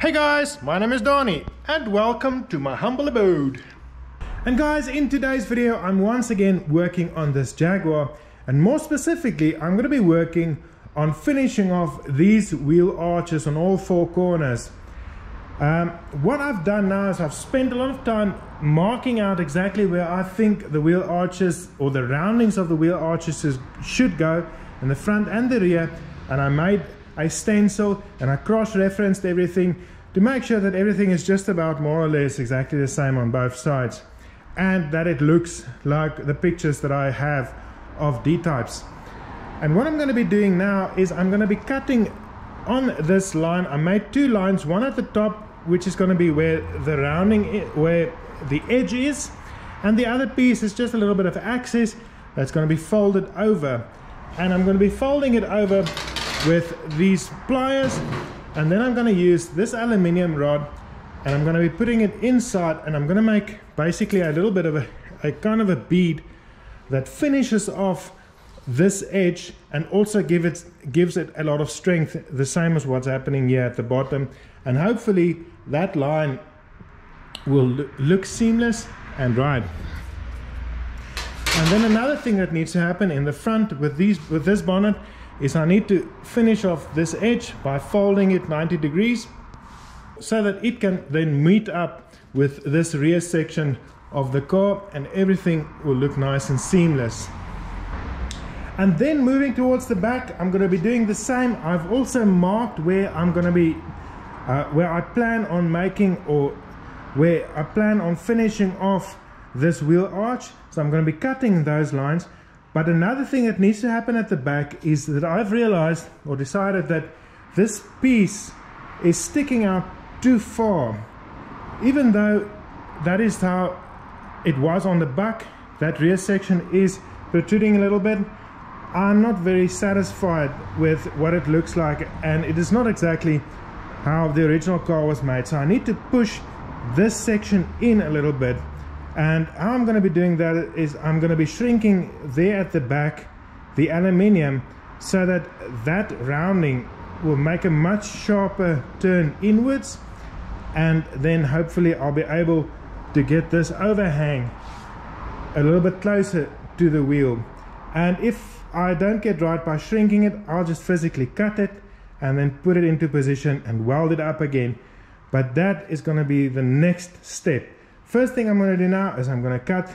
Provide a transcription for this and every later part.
Hey guys, my name is Donnie and welcome to my humble abode. And guys, in today's video I'm once again working on this Jaguar, and more specifically I'm going to be working on finishing off these wheel arches on all four corners. What I've done now is I've spent a lot of time marking out exactly where I think the wheel arches or the roundings of the wheel arches should go in the front and the rear, and I made a stencil and I cross-referenced everything to make sure that everything is just about more or less exactly the same on both sides, and that it looks like the pictures that I have of D-types. And what I'm going to be doing now is I'm going to be cutting on this line. I made two lines, one at the top which is going to be where the rounding where the edge is, and the other piece is just a little bit of access that's going to be folded over, and I'm going to be folding it over with these pliers, and then I'm going to use this aluminium rod and I'm going to be putting it inside, and I'm going to make basically a little bit of a kind of a bead that finishes off this edge and also gives it a lot of strength, the same as what's happening here at the bottom, and hopefully that line will look seamless and right. And then another thing that needs to happen in the front with this bonnet is I need to finish off this edge by folding it 90 degrees so that it can then meet up with this rear section of the car and everything will look nice and seamless. And then moving towards the back, I'm going to be doing the same. I've also marked where I'm going to be where I plan on making, or where I plan on finishing off this wheel arch, so I'm going to be cutting those lines. But another thing that needs to happen at the back is that I've realized or decided that this piece is sticking out too far. Even though that is how it was on the back, that rear section is protruding a little bit, I'm not very satisfied with what it looks like, and it is not exactly how the original car was made. So I need to push this section in a little bit, and how I'm going to be doing that is I'm going to be shrinking there at the back the aluminium so that that rounding will make a much sharper turn inwards, and then hopefully I'll be able to get this overhang a little bit closer to the wheel. And if I don't get right by shrinking it, I'll just physically cut it and then put it into position and weld it up again. But that is going to be the next step. First thing I'm going to do now is I'm going to cut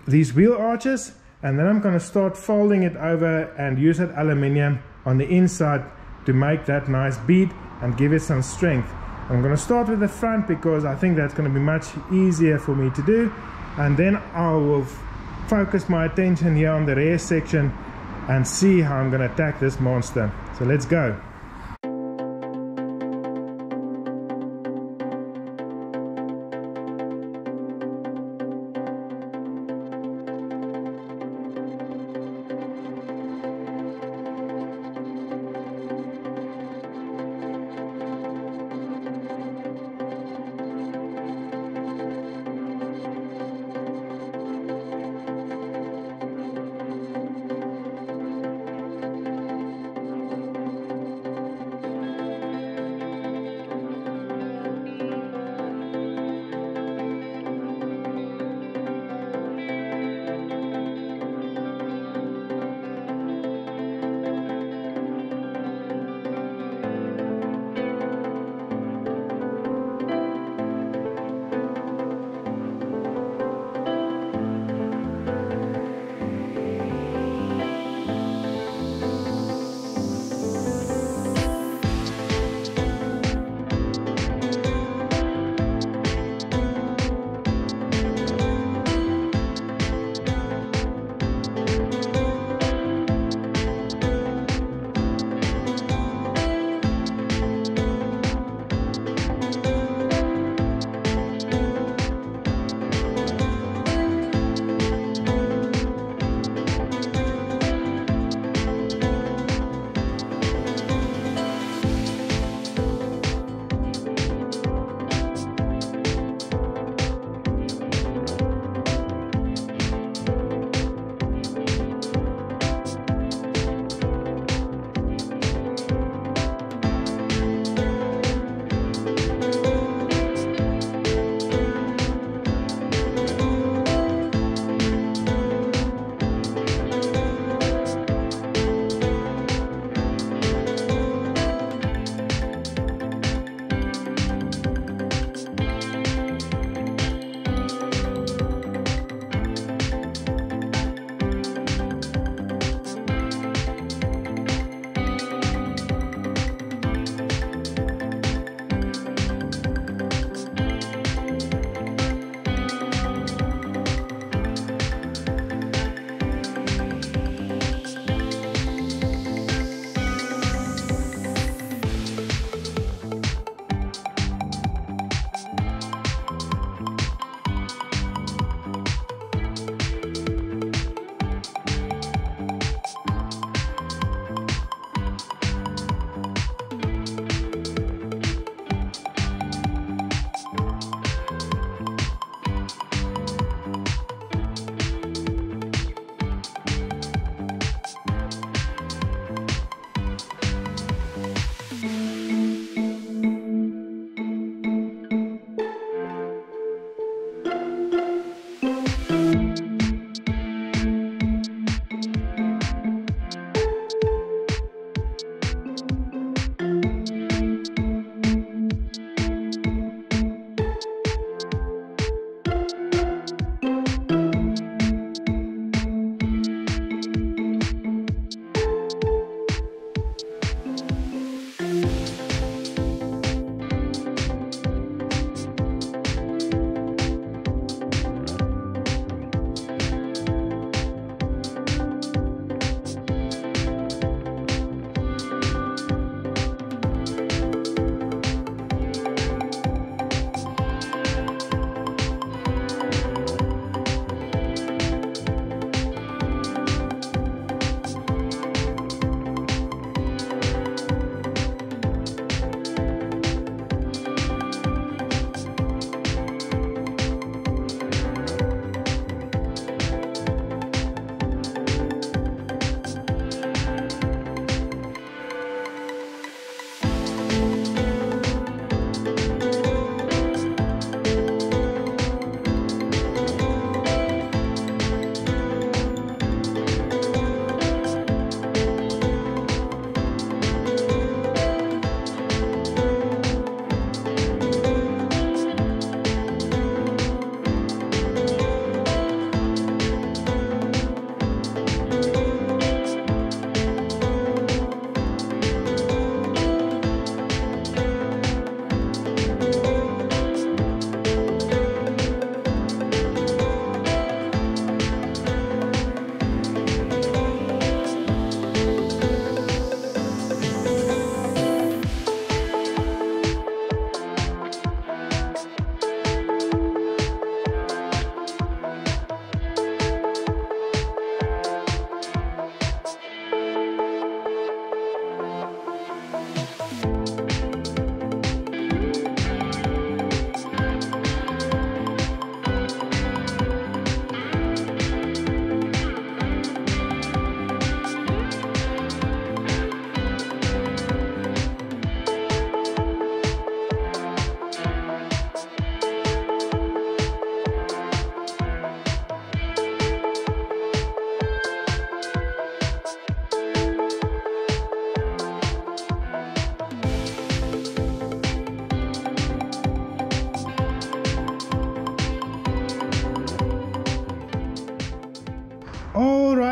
these wheel arches, and then I'm going to start folding it over and use that aluminium on the inside to make that nice bead and give it some strength. I'm going to start with the front because I think that's going to be much easier for me to do, and then I will focus my attention here on the rear section and see how I'm going to attack this monster. So let's go.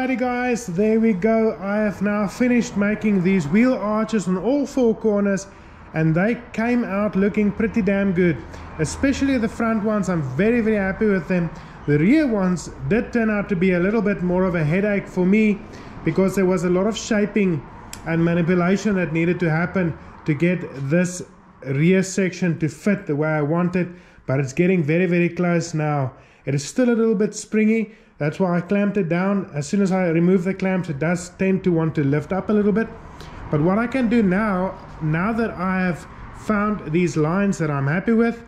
Alrighty guys, there we go. I have now finished making these wheel arches on all four corners, and they came out looking pretty damn good. Especially the front ones, I'm very happy with them. The rear ones did turn out to be a little bit more of a headache for me, because there was a lot of shaping and manipulation that needed to happen to get this rear section to fit the way I want it. But it's getting very close now. It is still a little bit springy. That's why I clamped it down. As soon as I remove the clamps, it does tend to want to lift up a little bit. But what I can do now that I have found these lines that I'm happy with,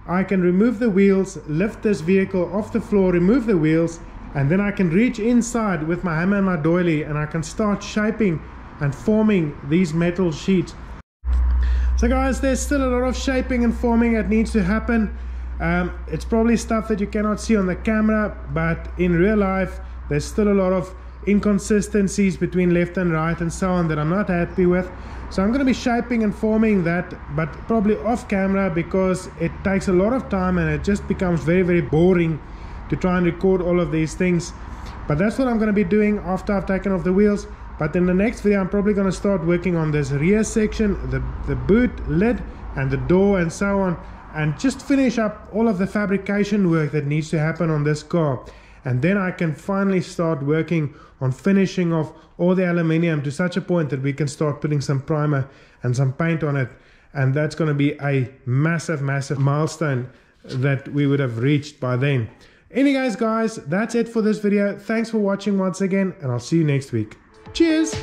I can remove the wheels, lift this vehicle off the floor, remove the wheels, and then I can reach inside with my hammer and my doily, and I can start shaping and forming these metal sheets. So guys, there's still a lot of shaping and forming that needs to happen. It's probably stuff that you cannot see on the camera, but in real life there's still a lot of inconsistencies between left and right and so on that I'm not happy with. So I'm going to be shaping and forming that, but probably off camera, because it takes a lot of time and it just becomes very boring to try and record all of these things. But that's what I'm going to be doing after I've taken off the wheels. But in the next video, I'm probably going to start working on this rear section, the boot lid and the door and so on, and just finish up all of the fabrication work that needs to happen on this car. And then I can finally start working on finishing off all the aluminium to such a point that we can start putting some primer and some paint on it. And that's going to be a massive milestone that we would have reached by then. Anyways guys, that's it for this video. Thanks for watching once again, and I'll see you next week. Cheers!